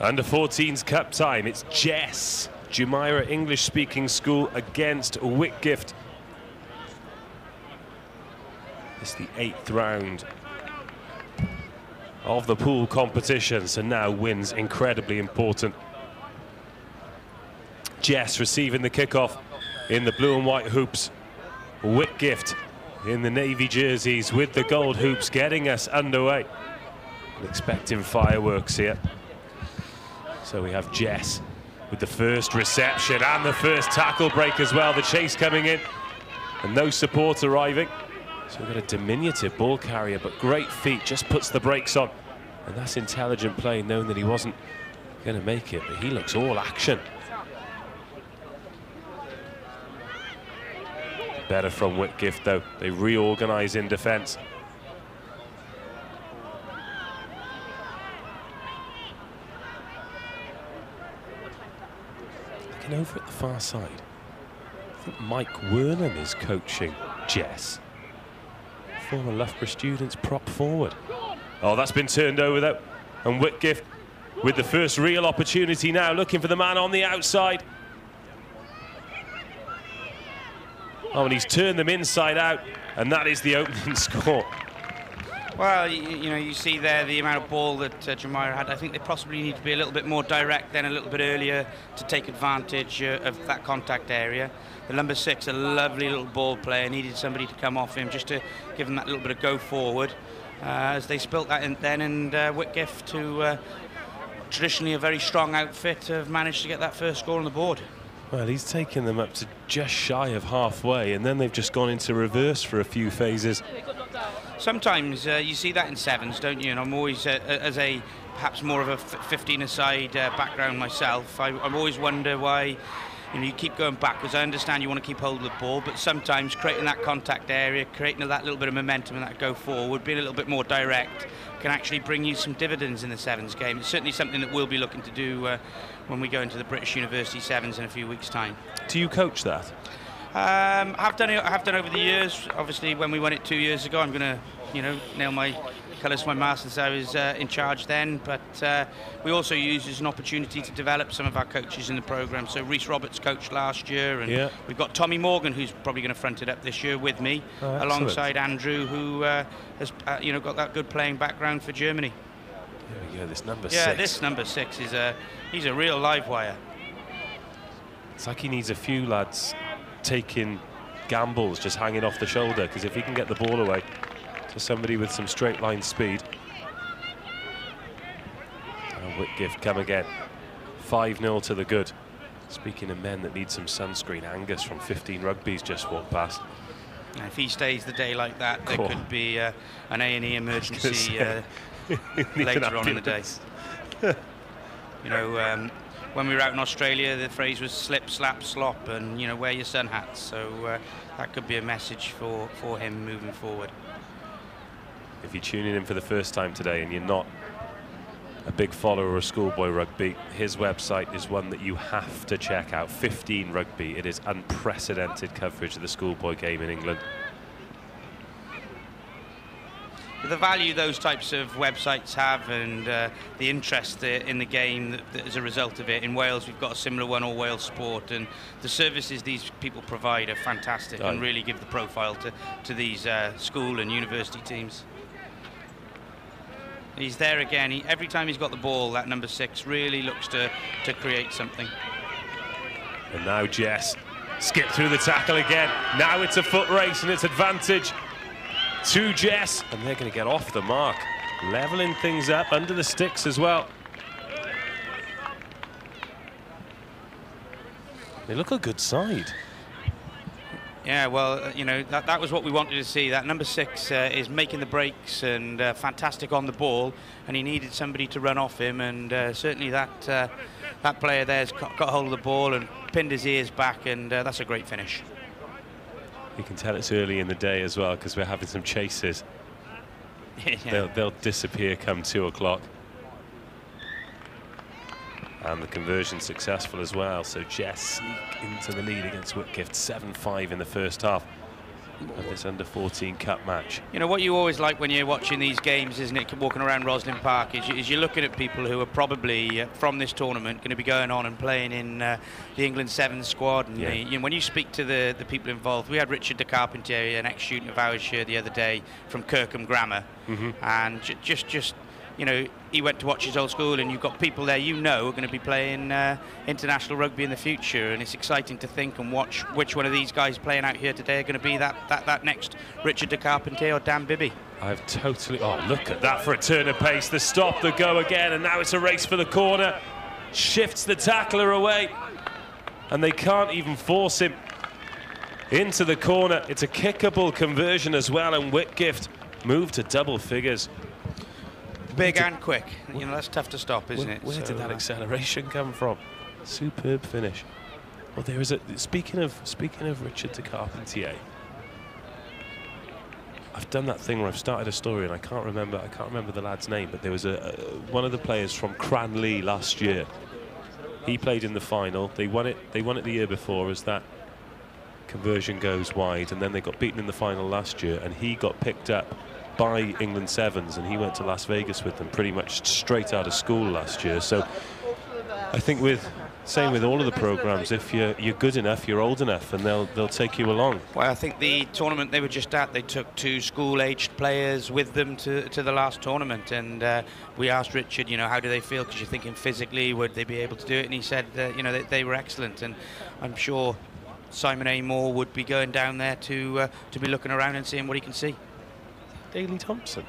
Under-14s cup time. It's Jess, Jumeirah English-speaking school against Whitgift. It's the 8th round of the pool competition, so now wins incredibly important. Jess receiving the kickoff in the blue and white hoops. Whitgift in the navy jerseys with the gold hoops getting us underway. Expecting fireworks here. So we have Jess with the first reception and the first tackle break as well. The chase coming in and no support arriving. So we've got a diminutive ball carrier, but great feet, just puts the brakes on. And that's intelligent play, knowing that he wasn't going to make it, but he looks all action. Better from Whitgift, though. They reorganise in defence. Looking over at the far side, I think Mike Wernham is coaching Jess. Former Loughborough students prop forward. Oh, that's been turned over, though. And Whitgift with the first real opportunity now, looking for the man on the outside. Oh, and he's turned them inside out, and that is the opening score. Well, you know, you see there the amount of ball that Jumeirah had. I think they possibly need to be a little bit more direct then, a little bit earlier to take advantage of that contact area. The number 6, a lovely little ball player, needed somebody to come off him just to give him that little bit of go forward. As they spilt that in then, and Whitgift, who traditionally a very strong outfit, have managed to get that first score on the board. Well, he's taken them up to just shy of halfway, and then they've just gone into reverse for a few phases. Sometimes you see that in sevens, don't you? And I'm always, as a perhaps more of a 15-a-side background myself, I always wonder why you keep going backwards. I understand you want to keep hold of the ball, but sometimes creating that contact area, creating that little bit of momentum and that go forward, being a little bit more direct, can actually bring you some dividends in the sevens game. It's certainly something that we'll be looking to do when we go into the British University Sevens in a few weeks' time. Do you coach that? I've done over the years. Obviously, when we won it 2 years ago, I'm going to, nail my colours to my mast since I was in charge then. But we also use it as an opportunity to develop some of our coaches in the programme. So Rhys Roberts coached last year, and we've got Tommy Morgan, who's probably going to front it up this year with me, alongside Andrew, who has got that good playing background for Germany. There we go. This number 6. Yeah, this number 6 is he's a real live wire. It's like he needs a few lads taking gambles, just hanging off the shoulder, because if he can get the ball away to somebody with some straight line speed. And Whitgift come again. 5-0 to the good. Speaking of men that need some sunscreen, Angus from 15Rugby's just walked past. And if he stays the day like that, there could be an A&E emergency later on in the day. When we were out in Australia, the phrase was slip, slap, slop, and wear your sun hats. So that could be a message for him moving forward. If you're tuning in for the first time today and you're not a big follower of schoolboy rugby, his website is one that you have to check out. 15Rugby. It is unprecedented coverage of the schoolboy game in England. The value those types of websites have, and the interest in the game that as a result of it. In Wales, we've got a similar one, All Wales Sport, and the services these people provide are fantastic and really give the profile to these school and university teams. He's there again. Every time he's got the ball, that number 6 really looks to create something. And now Jess skip through the tackle again. Now it's a foot race and it's advantage to Jess, and they're going to get off the mark, leveling things up under the sticks as well. They look a good side. Yeah, well, that was what we wanted to see. That number 6 is making the breaks and fantastic on the ball, and he needed somebody to run off him, and certainly that player there's got hold of the ball and pinned his ears back, and that's a great finish. You can tell it's early in the day as well, because we're having some chases. They'll disappear come 2 o'clock. And the conversion successful as well. So Jess sneak into the lead against Whitgift. 7-5 in the first half. of this under-14 cup match. You know, what you always like when you're watching these games, isn't it, walking around Roslyn Park, is you're looking at people who are probably, from this tournament, going to be going on and playing in the England Sevens squad. And you know, when you speak to the people involved, we had Richard de Carpentier, an ex-student of ours here the other day from Kirkham Grammar, and just you know, he went to watch his old school, and you've got people there you know are going to be playing international rugby in the future, and it's exciting to think and watch which one of these guys playing out here today are going to be that next Richard de Carpentier or Dan Bibby. I've totally... Oh, look at that for a turn of pace. The stop, the go again, and now it's a race for the corner. Shifts the tackler away, and they can't even force him into the corner. It's a kickable conversion as well, and Whitgift moved to double figures. Big and quick. You know, that's tough to stop, isn't it? Where did that acceleration come from? Superb finish. Well, there is a... Speaking of Richard de Carpentier, I've done that thing where I've started a story and I can't remember the lad's name, but there was one of the players from Cranleigh last year. He played in the final. They won it the year before as that conversion goes wide, and then they got beaten in the final last year, and he got picked up by England Sevens, and he went to Las Vegas with them pretty much straight out of school last year. So I think same with all of the programs, if you're good enough, you're old enough, and they'll take you along. Well, I think the tournament they were just at, they took 2 school-aged players with them to the last tournament, and we asked Richard, you know, how do they feel, because you're thinking physically, would they be able to do it, and he said you know, they were excellent, and I'm sure Simon A. Moore would be going down there to be looking around and seeing what he can see. Daley Thompson.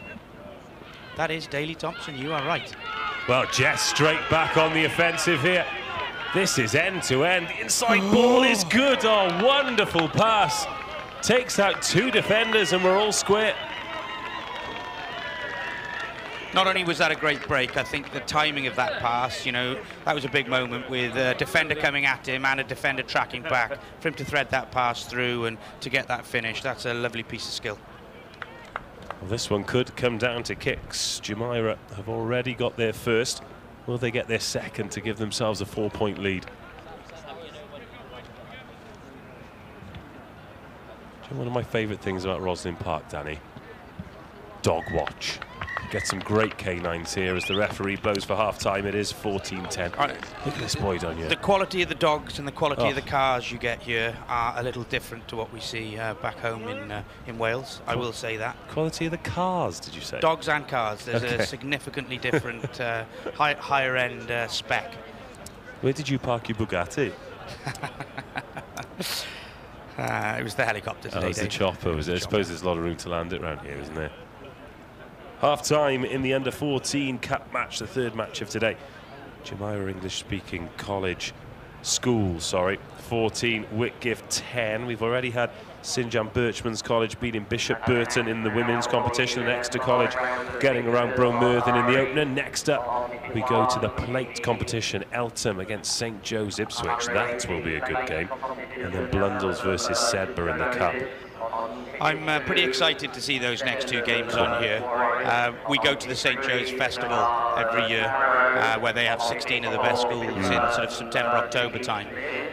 That is Daley Thompson, you are right. Well, Jess straight back on the offensive here. This is end-to-end. The inside ball is good. Oh, wonderful pass. Takes out 2 defenders and we're all square. Not only was that a great break, I think the timing of that pass, you know, that was a big moment with a defender coming at him and a defender tracking back. For him to thread that pass through and to get that finish, that's a lovely piece of skill. Well, this one could come down to kicks. Jumeirah have already got their first. Will they get their second to give themselves a 4-point lead? One of my favourite things about Roslyn Park, Danny, dog watch. Get some great canines here as the referee blows for half-time. It is 14-10. Look at this boy down here. The quality of the dogs and the quality of the cars you get here are a little different to what we see back home in Wales. I will say that. Quality of the cars, did you say? Dogs and cars. There's a significantly different higher-end spec. Where did you park your Bugatti? It was the helicopter today. Oh, it was the chopper, was it? I suppose there's a lot of room to land it around here, isn't there? Half-time in the under-14 cup match, the 3rd match of today. Jumeirah English-speaking college school, 14, Whitgift 10. We've already had St John Birchman's College beating Bishop Burton in the women's competition, and Exeter College getting around Bromerthen in the opener. Next up, we go to the plate competition, Eltham against St Joe's Ipswich. That will be a good game. And then Blundell's versus Sedbergh in the cup. I'm pretty excited to see those next 2 games on here. We go to the St Joe's Festival every year, where they have 16 of the best schools in sort of September, October time,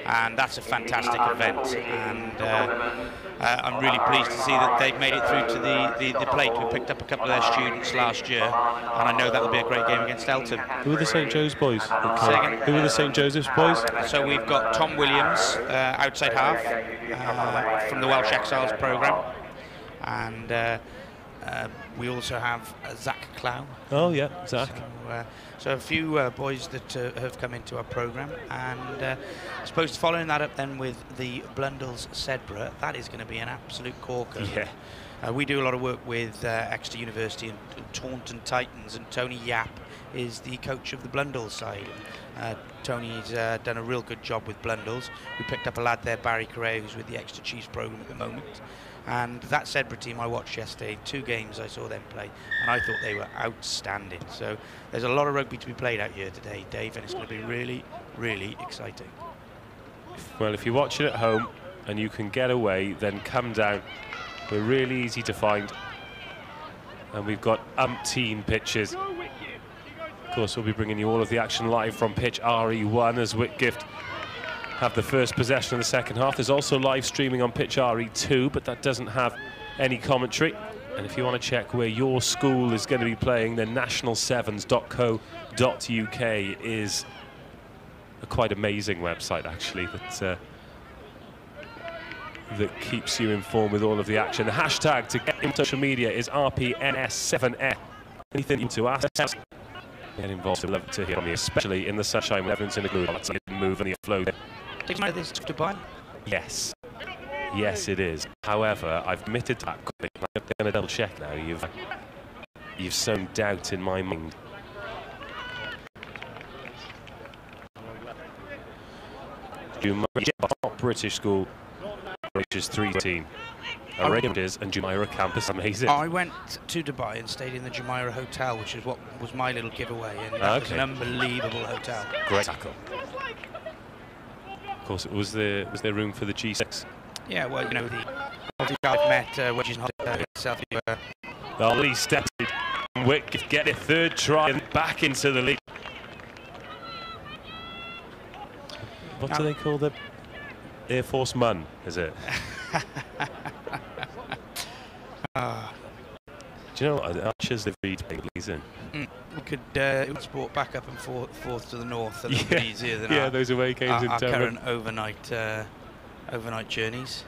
and that's a fantastic event. And I'm really pleased to see that they've made it through to the plate. We picked up a couple of their students last year, and I know that'll be a great game against Eltham. Who are the St Joe's boys? Who are the St Joseph's boys? So we've got Tom Williams, outside half, from the Welsh Exiles programme, and we also have Zach Clow. Oh yeah, Zach. So a few boys that have come into our programme, and I suppose following that up then with the Blundell's Sedbergh, that is going to be an absolute corker. Yeah. We do a lot of work with Exeter University and Taunton Titans, and Tony Yap is the coach of the Blundell's side. Tony's done a real good job with Blundell's. We picked up a lad there, Barry Correa, who's with the Exeter Chiefs programme at the moment. And that Sedbergh team I watched yesterday, 2 games I saw them play, and I thought they were outstanding. So there's a lot of rugby to be played out here today, Dave, and it's going to be really, really exciting. Well, if you're watching at home and you can get away, then come down. We're really easy to find, and we've got umpteen pitches. Of course, we'll be bringing you all of the action live from pitch RE1 as Whitgift have the first possession of the second half. There's also live streaming on Pitch RE2, but that doesn't have any commentary. And if you want to check where your school is going to be playing, then national7s.co.uk is a quite amazing website, actually, that keeps you informed with all of the action. The hashtag to get in social media is RPNS7F. Anything you to ask, get involved. I'd love to hear from you, especially in the sunshine when everyone's in a good move and the flow. Did you know this to Dubai? Yes. Yes, it is. However, I've admitted to that. I'm going to double check now. You've sown doubt in my mind. Top British school, which is 3-team. Arabia and Jumeirah campus, amazing. I went to Dubai and stayed in the Jumeirah hotel, which is what was my little giveaway, and that was an unbelievable hotel. Great tackle. Of course, was there room for the G6? Yeah, well, you know, the I've met Wedges and itself. Well, Lee steps in. Wick get a third try and back into the lead. What do they call the Air Force Mun, is it? Do you know what? Archers, they've read Leeds in. We could export back up and forth to the north a little bit easier than our, those away games in our current overnight journeys.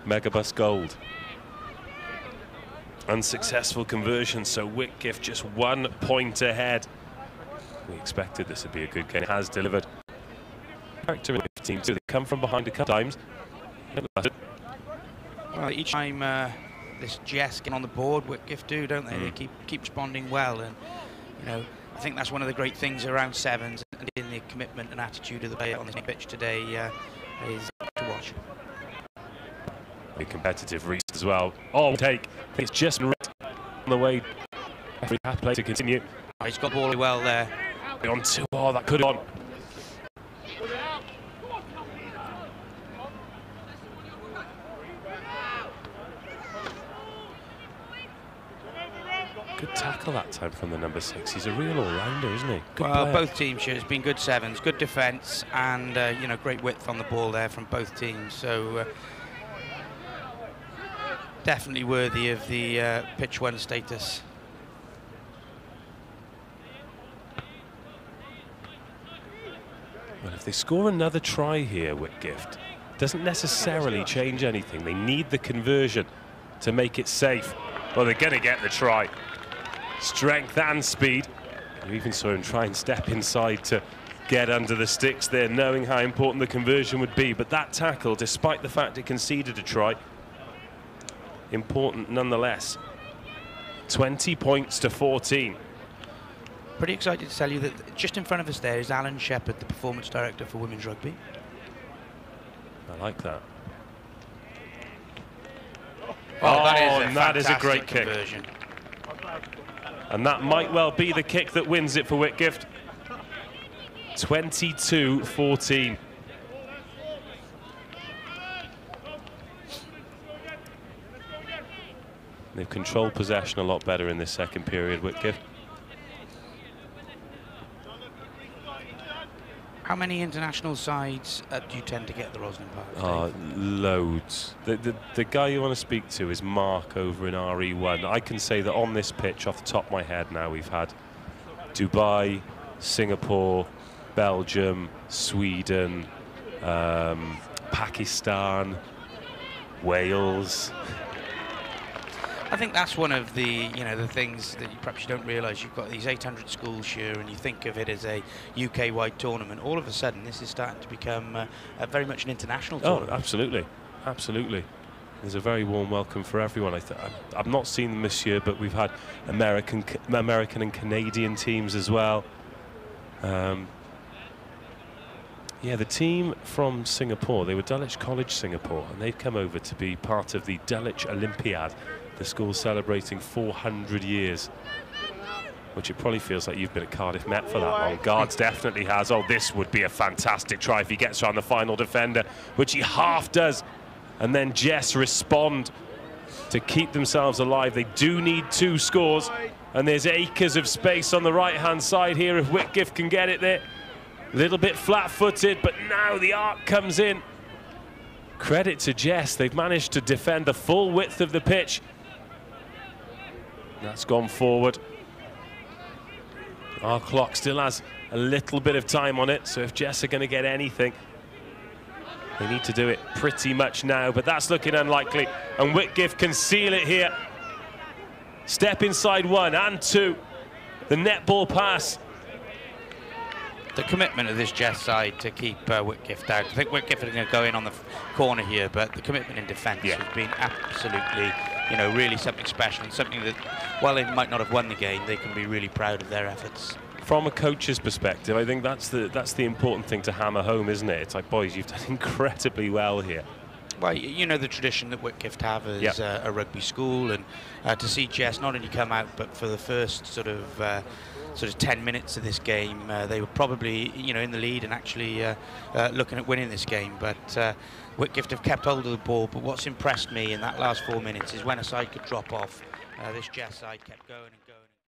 Megabus Gold. Unsuccessful conversion, so Whitgift just 1 point ahead. We expected this would be a good game. It has delivered. Character in the team too. They come from behind a couple times. Well, each time this Jess get on the board, Whitgift do, don't they? They keep responding well, and you know, I think that's one of the great things around sevens, and in the commitment and attitude of the player on the pitch today is to watch. A competitive reach as well. Oh, take! It's just on the way. Every play to continue. Oh, he's got the ball really well there. On 2. Oh, that could have gone. Good tackle that time from the number 6. He's a real all-rounder, isn't he? Good well, player. Both teams here has been good sevens, good defence, and you know, great width on the ball there from both teams. So definitely worthy of the pitch 1 status. Well, if they score another try here, Whitgift, doesn't necessarily change anything. They need the conversion to make it safe. Well, they're going to get the try. Strength and speed. You even saw him try and step inside to get under the sticks there, knowing how important the conversion would be. But that tackle, despite the fact it conceded a try, important nonetheless. 20 points to 14. Pretty excited to tell you that just in front of us there is Alan Shepherd, the Performance Director for Women's Rugby. I like that. Oh, that is a great conversion. kick. And that might well be the kick that wins it for Whitgift. 22-14. They've controlled possession a lot better in this second period, Whitgift. How many international sides do you tend to get at the Roslyn Park? Loads. The guy you want to speak to is Mark over in RE1. I can say that on this pitch, off the top of my head now, we've had Dubai, Singapore, Belgium, Sweden, Pakistan, Wales. I think that's one of the, you know, the things that perhaps you don't realise. You've got these 800 schools here, and you think of it as a UK-wide tournament. All of a sudden, this is starting to become very much an international tournament. Oh, absolutely, absolutely. There's a very warm welcome for everyone. I've not seen them this year, but we've had American and Canadian teams as well. Yeah, the team from Singapore, they were Dulwich College Singapore, and they've come over to be part of the Dulwich Olympiad. The school celebrating 400 years, which it probably feels like you've been at Cardiff Met for that long. Guards definitely has. Oh, this would be a fantastic try if he gets around the final defender, which he half does. And then Jess respond to keep themselves alive. They do need 2 scores, and there's acres of space on the right-hand side here if Whitgift can get it there. Little bit flat-footed, but now the arc comes in. Credit to Jess, they've managed to defend the full width of the pitch. That's gone forward. Our clock still has a little bit of time on it, so if Jess are going to get anything, they need to do it pretty much now, but that's looking unlikely. And Whitgift can seal it here. Step inside 1 and 2. The netball pass. The commitment of this Jess side to keep Whitgift out. I think Whitgift are going to go in on the corner here, but the commitment in defence has been absolutely, you know, really something special, and something that, while they might not have won the game, they can be really proud of their efforts. From a coach's perspective, I think that's the important thing to hammer home, isn't it? It's like, boys, you've done incredibly well here. Well, you know the tradition that Whitgift have as a rugby school, and to see Jess not only come out, but for the first sort of 10 minutes of this game, they were probably, you know, in the lead and actually looking at winning this game. But Whitgift have kept hold of the ball. But what's impressed me in that last 4 minutes is when a side could drop off, this Jess side kept going.